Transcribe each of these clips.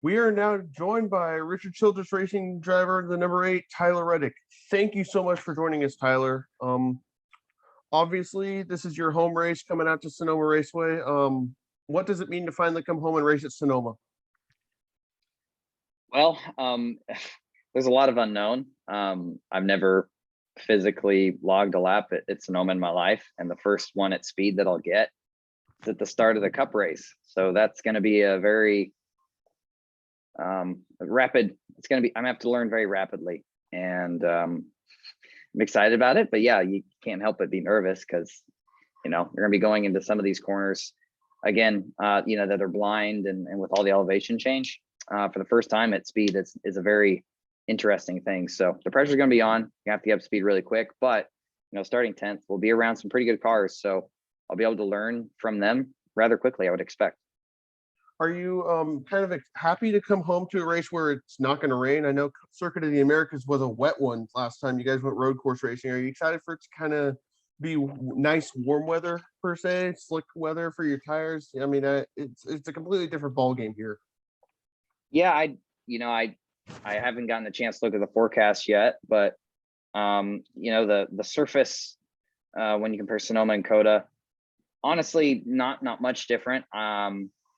We are now joined by Richard Childress Racing driver, the number 8, Tyler Reddick. Thank you so much for joining us, Tyler. Obviously, this is your home race coming out to Sonoma Raceway. What does it mean to finally come home and race at Sonoma? Well, there's a lot of unknown. I've never physically logged a lap at Sonoma in my life, and the first one at speed that I'll get is at the start of the Cup race. So that's going to be a very rapid. I'm gonna have to learn very rapidly, and I'm excited about it. But yeah, you can't help but be nervous because you're gonna be going into some of these corners again, that are blind and with all the elevation change. For the first time at speed is a very interesting thing. So the pressure's going to be on. You have to get up speed really quick, but starting 10th, we'll be around some pretty good cars. So I'll be able to learn from them rather quickly, I would expect. Are you kind of happy to come home to a race where it's not going to rain? I know Circuit of the Americas was a wet one last time you guys went road course racing. Are you excited for it to kind of be nice warm weather per se, slick weather for your tires? I mean, it's a completely different ball game here. Yeah, I haven't gotten a chance to look at the forecast yet, but the surface when you compare Sonoma and Coda, honestly, not much different.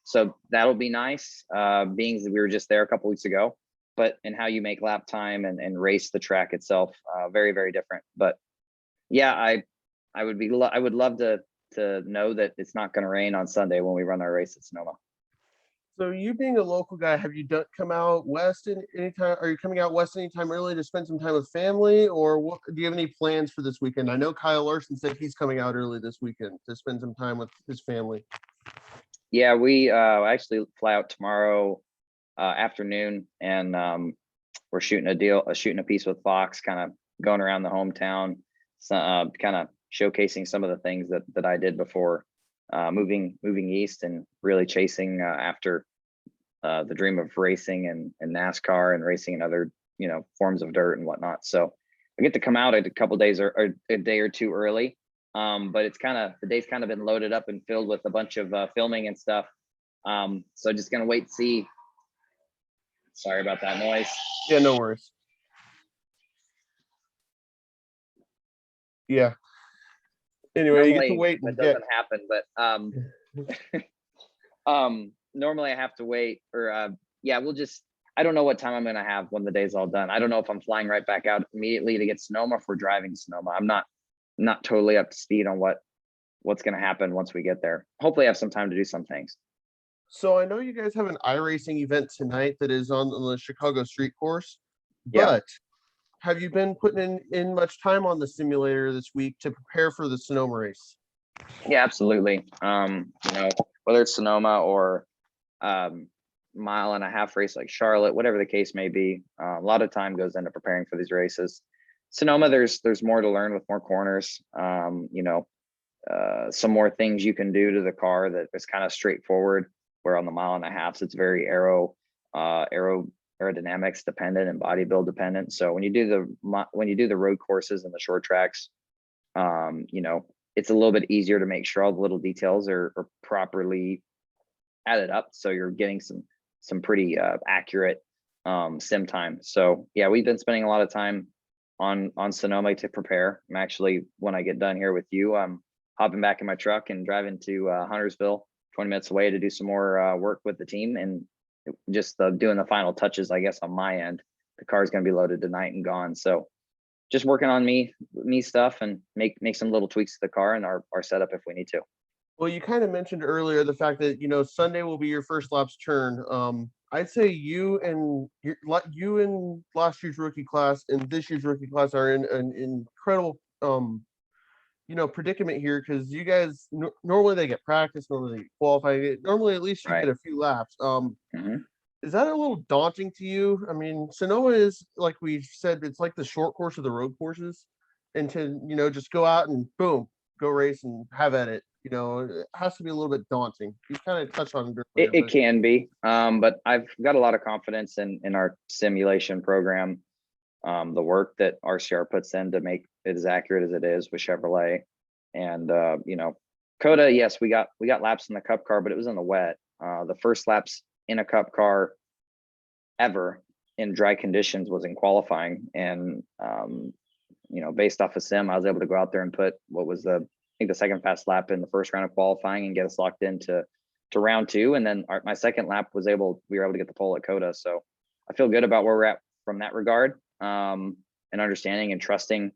So that'll be nice, being that we were just there a couple weeks ago. But in how you make lap time and race the track itself, very, very different. But yeah, I would love to know that it's not going to rain on Sunday when we run our race at Sonoma. So you being a local guy, have you come out west anytime? Are you coming out west anytime early to spend some time with family, or do you have any plans for this weekend? I know Kyle Larson said he's coming out early this weekend to spend some time with his family. Yeah, we actually fly out tomorrow afternoon, and we're shooting a piece with Fox, kind of going around the hometown, kind of showcasing some of the things that I did before moving east and really chasing after the dream of racing and NASCAR and racing in other forms of dirt and whatnot. So I get to come out a couple days or a day or two early, but it's the day's kind of been loaded up and filled with a bunch of filming and stuff. So just gonna wait to see. Sorry about that noise. Yeah, no worries. Yeah. Anyway, you get to wait. That doesn't happen, but normally I have to wait, or I don't know what time I'm gonna have when the day's all done. I don't know if I'm flying right back out immediately to get Sonoma, or if we're driving to Sonoma. I'm not totally up to speed on what's gonna happen once we get there. Hopefully I have some time to do some things. So I know you guys have an iRacing event tonight that is on the Chicago street course, Yeah. but have you been putting in much time on the simulator this week to prepare for the Sonoma race? Yeah, absolutely. Whether it's Sonoma or mile and a half race like Charlotte, whatever the case may be, a lot of time goes into preparing for these races. Sonoma, there's more to learn with more corners. Some more things you can do to the car that is kind of straightforward. Where on the mile and a half, it's very aerodynamics dependent and body build dependent. So when you do the road courses and the short tracks, it's a little bit easier to make sure all the little details are properly added up. So you're getting some pretty accurate sim time. So yeah, we've been spending a lot of time on Sonoma to prepare. I'm actually, when I get done here with you, I'm hopping back in my truck and driving to Huntersville, 20 minutes away, to do some more work with the team and just doing the final touches, I guess, on my end. The car is going to be loaded tonight and gone. So just working on me stuff and make some little tweaks to the car and our setup if we need to. Well, you kind of mentioned earlier the fact that, Sunday will be your first lap's turn. I'd say you and last year's rookie class and this year's rookie class are in an incredible predicament here, because you guys normally they get practice, normally they qualify, normally at least you get a few laps. Is that a little daunting to you? I mean, Sonoma is, like we've said, it's like the short course of the road courses, and to just go out and boom, go race and have at it. It has to be a little bit daunting. You kind of touched on it. It can be, but I've got a lot of confidence in our simulation program. The work that RCR puts in to make it as accurate as it is with Chevrolet, and Coda. Yes, we got laps in the Cup car, but it was in the wet. The first laps in a Cup car ever in dry conditions was in qualifying. And, based off of sim, I was able to go out there and put what was I think the second fast lap in the first round of qualifying and get us locked into round 2. And then my second lap we were able to get the pole at Coda. So I feel good about where we're at from that regard, and understanding and trusting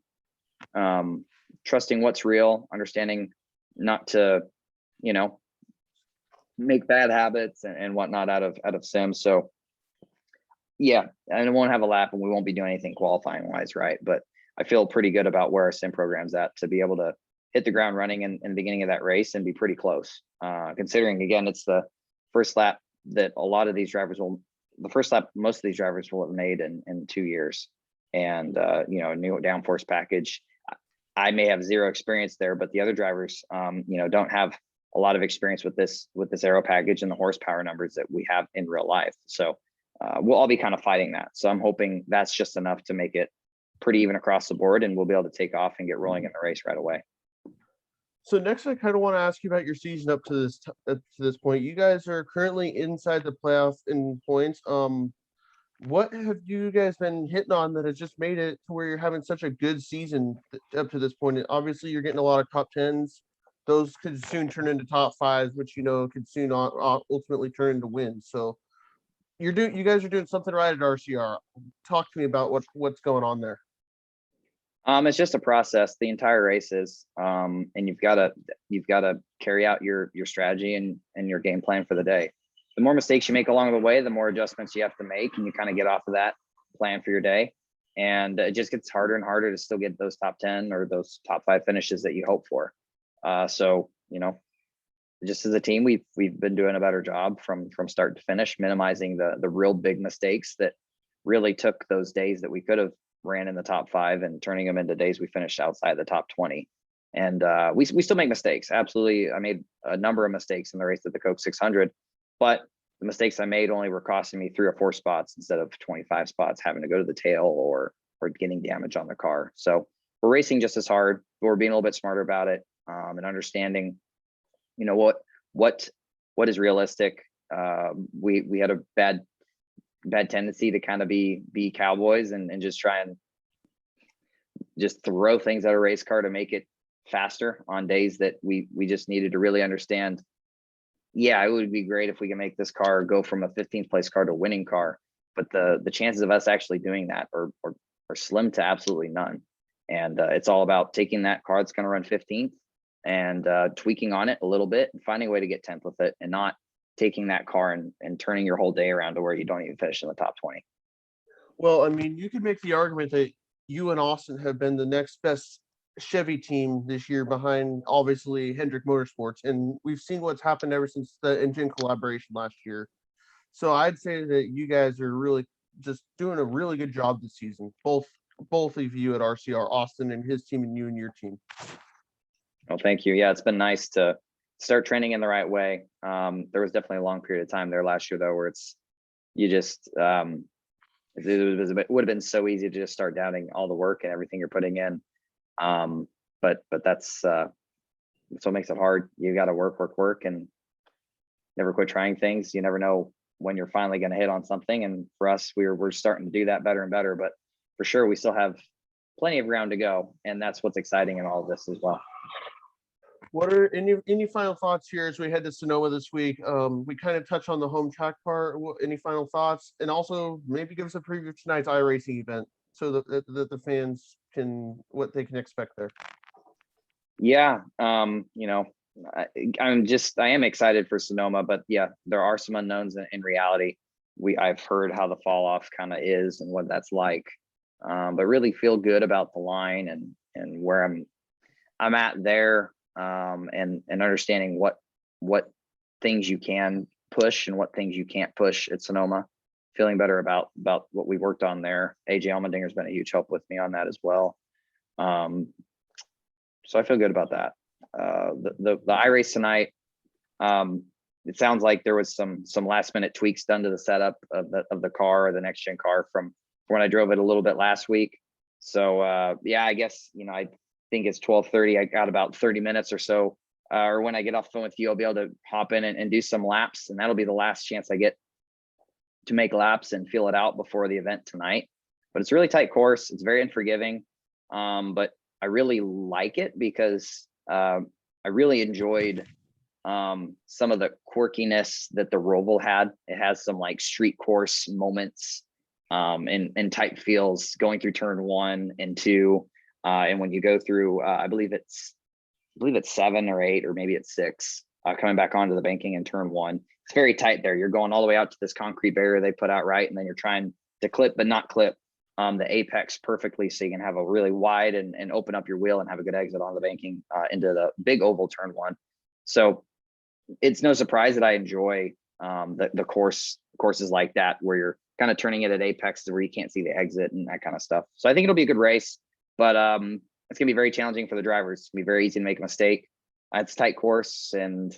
what's real, understanding not to, make bad habits and whatnot out of sim. So yeah, and it won't have a lap and we won't be doing anything qualifying wise, right? But I feel pretty good about where our sim program's at to be able to hit the ground running in the beginning of that race and be pretty close. Considering again, it's the first lap that the first lap most of these drivers will have made in 2 years. And new downforce package. I may have zero experience there, but the other drivers, don't have a lot of experience with this aero package and the horsepower numbers that we have in real life. So we'll all be kind of fighting that. So I'm hoping that's just enough to make it pretty even across the board, and we'll be able to take off and get rolling in the race right away. So next, I kind of want to ask you about your season up to this point. You guys are currently inside the playoff in points. What have you guys been hitting on that has just made it to where you're having such a good season up to this point? And obviously, you're getting a lot of top 10s. Those could soon turn into top 5s, which could soon ultimately turn into wins. So you guys are doing something right at RCR. Talk to me about what's going on there. It's just a process. The entire race is, and you've got to carry out your strategy and your game plan for the day. The more mistakes you make along the way, the more adjustments you have to make, and you kind of get off of that plan for your day. And it just gets harder and harder to still get those top 10 or those top 5 finishes that you hope for. So, just as a team, we've been doing a better job from start to finish, minimizing the real big mistakes that really took those days that we could have ran in the top 5 and turning them into days we finished outside the top 20. And we still make mistakes. Absolutely. I made a number of mistakes in the race at the Coke 600, but the mistakes I made only were costing me 3 or 4 spots instead of 25 spots, having to go to the tail or getting damage on the car. So we're racing just as hard, but we're being a little bit smarter about it, and understanding, what is realistic. We had a bad tendency to kind of be cowboys and just try and just throw things at a race car to make it faster on days that we just needed to really understand. Yeah, it would be great if we can make this car go from a 15th place car to a winning car, but the chances of us actually doing that are slim to absolutely none. And it's all about taking that car that's going to run 15th and tweaking on it a little bit and finding a way to get 10th with it, and not taking that car and turning your whole day around to where you don't even finish in the top 20. Well, I mean, you could make the argument that you and Austin have been the next best Chevy team this year behind obviously Hendrick Motorsports, and we've seen what's happened ever since the engine collaboration last year. So I'd say that you guys are really just doing a really good job this season, both of you at RCR, Austin and his team, and you and your team. Well, thank you. Yeah, it's been nice to start training in the right way. There was definitely a long period of time there last year though, where it would have been so easy to just start doubting all the work and everything you're putting in. But that's what makes it hard. You got to work and never quit trying things. You never know when you're finally going to hit on something. And for us, we're starting to do that better and better, but for sure, we still have plenty of ground to go. And that's what's exciting in all of this as well. What are any final thoughts here as we head to Sonoma this week? We kind of touched on the home track part. Any final thoughts? And also maybe give us a preview of tonight's iRacing event so that the fans what they can expect there. Yeah, I am excited for Sonoma, but yeah, there are some unknowns in reality. I've heard how the fall off kind of is and what that's like, but really feel good about the line and where I'm at there. And understanding what things you can push and what things you can't push at Sonoma. Feeling better about what we worked on there. AJ Allmendinger's been a huge help with me on that as well. So I feel good about that. The iRace tonight, it sounds like there was some last minute tweaks done to the setup of the car, or the next gen car from when I drove it a little bit last week. So yeah, I guess I think it's 12:30. I got about 30 minutes or so, or when I get off the phone with you, I'll be able to hop in and do some laps, and that'll be the last chance I get to make laps and feel it out before the event tonight. But it's a really tight course. It's very unforgiving. But I really like it because I really enjoyed some of the quirkiness that the Roval had. It has some like street course moments and tight feels going through turn 1 and 2. And when you go through, I believe it's 7 or 8, or maybe it's 6, coming back onto the banking in turn 1. It's very tight there. You're going all the way out to this concrete barrier they put out, right? And then you're trying to clip, but not clip the apex perfectly, so you can have a really wide and open up your wheel and have a good exit on the banking into the big oval turn 1. So it's no surprise that I enjoy the courses like that, where you're kind of turning it at apex where you can't see the exit and that kind of stuff. So I think it'll be a good race, but it's gonna be very challenging for the drivers. It's gonna be very easy to make a mistake. It's a tight course, and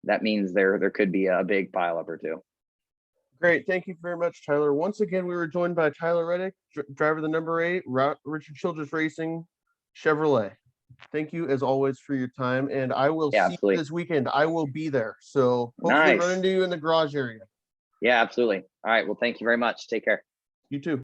that means there could be a big pileup or two. Great. Thank you very much, Tyler. Once again, we were joined by Tyler Reddick, driver of the number 8, Richard Childress Racing Chevrolet. Thank you, as always, for your time. And I will see you this weekend. I will be there. So hopefully run into you in the garage area. Yeah, absolutely. All right. Well, thank you very much. Take care. You too.